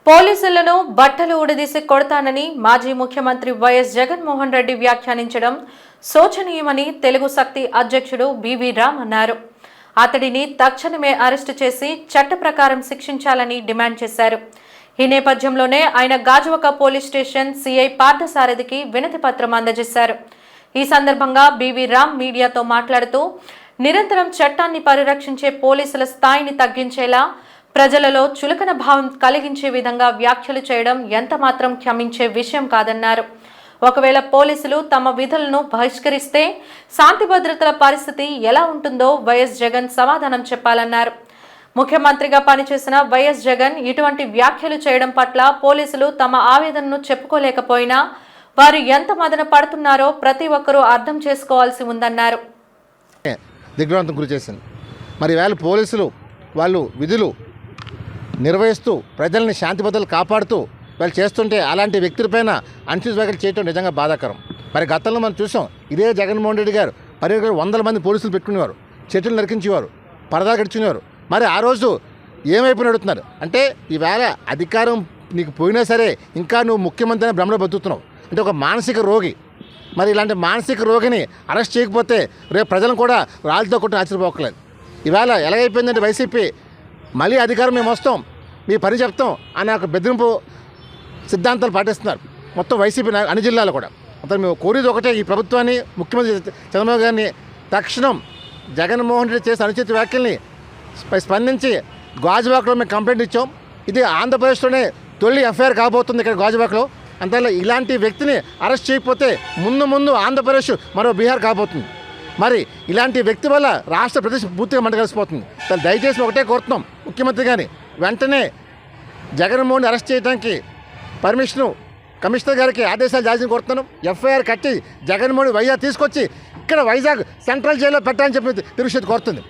పోలీసులను బట్టలు ఉడదీసి కొడతానని మాజీ ముఖ్యమంత్రి వైఎస్ జగన్మోహన్ రెడ్డి వ్యాఖ్యానించడం శోచనీయమని తెలుగు శక్తి అధ్యక్షుడు బివి రామ్ అన్నారు. అతడిని తక్షణమే అరెస్టు చేసి చట్ట ప్రకారం శిక్షించాలని డిమాండ్ చేశారు. ఈ నేపథ్యంలోనే ఆయన గాజువాక పోలీస్ స్టేషన్ సిఐ పార్థసారథికి వినతి పత్రం అందజేశారు. ఈ సందర్భంగా బివి రామ్ మీడియాతో మాట్లాడుతూ నిరంతరం చట్టాన్ని పరిరక్షించే పోలీసుల స్థాయిని తగ్గించేలా ప్రజలలో చులకన భావం కలిగించే విధంగా వ్యాఖ్యలు చేయడం ఎంతమాత్రం క్షమించే విషయం కాదన్నారు. ఒకవేళ పోలీసులు తమ విధులను బహిష్కరిస్తే శాంతి భద్రతల పరిస్థితి ఎలా ఉంటుందో వైఎస్ జగన్ సమాధానం చెప్పాలన్నారు. ముఖ్యమంత్రిగా పనిచేసిన వైఎస్ జగన్ ఇటువంటి వ్యాఖ్యలు చేయడం పట్ల పోలీసులు తమ ఆవేదనను చెప్పుకోలేకపోయినా వారు ఎంత మదన పడుతున్నారో ప్రతి ఒక్కరూ అర్థం చేసుకోవాల్సి ఉందన్నారు. దిగ్భ్రాంతం గురి చేసింది. మరి వేళ పోలీసులు వాళ్ళు విధులు నిర్వహిస్తూ ప్రజల్ని శాంతి భద్రతలు కాపాడుతూ వాళ్ళు చేస్తుంటే అలాంటి వ్యక్తులపైన అన్సూస్ వ్యాఖ్యలు చేయడం నిజంగా బాధాకరం. మరి గతంలో మనం చూసాం, ఇదే జగన్మోహన్ రెడ్డి గారు పర్యటన 100 మంది పోలీసులు పెట్టుకునేవారు, చెట్లు నరికించేవారు, పరదా గడిచుకునేవారు. మరి ఆ రోజు ఏమైపోయి అడుగుతున్నారు అంటే ఈవేళ అధికారం నీకు పోయినా సరే ఇంకా నువ్వు ముఖ్యమంత్రి అని భ్రమలో బతుకుతున్నావు అంటే ఒక మానసిక రోగి. మరి ఇలాంటి మానసిక రోగిని అరెస్ట్ చేయకపోతే రేపు ప్రజలను కూడా రాళ్ళతో కొట్టి ఆశ్చర్యపోకలేదు. ఈవేళ ఎలాగైపోయిందంటే వైసీపీ మళ్ళీ అధికారం మేము వస్తాం, మీ పని చెప్తాం అనే ఒక బెదిరింపు సిద్ధాంతాలు పాటిస్తున్నారు మొత్తం వైసీపీ అన్ని జిల్లాలో కూడా. అతను మేము కోరేది ఒకటే, ఈ ప్రభుత్వాన్ని ముఖ్యమంత్రి చంద్రబాబు గారిని తక్షణం జగన్మోహన్ రెడ్డి చేసిన అనుచిత వ్యాఖ్యల్ని స్పందించి గాజువాకలో మేము కంప్లైంట్ ఇచ్చాం. ఇది ఆంధ్రప్రదేశ్లోనే తొలి ఎఫ్ఐఆర్ కాబోతుంది ఇక్కడ గాజువాకలో. అంతేలా ఇలాంటి వ్యక్తిని అరెస్ట్ చేయకపోతే ముందు ఆంధ్రప్రదేశ్ మరో బీహార్ కాబోతుంది. మరి ఇలాంటి వ్యక్తి వల్ల రాష్ట్ర ప్రదేశం పూర్తిగా మంటగలిసిపోతుంది. దయచేసి ఒకటే కోరుతున్నాం ముఖ్యమంత్రి గారిని వెంటనే జగన్మోహన్ అరెస్ట్ చేయడానికి పర్మిషను కమిషనర్ గారికి ఆదేశాలు జారీ కోరుతున్నాను. ఎఫ్ఐఆర్ కట్టి జగన్మోహన్ వైజాగ్ తీసుకొచ్చి ఇక్కడ వైజాగ్ సెంట్రల్ జైల్లో పెట్టాలని చెప్పి తిరుగు కోరుతుంది.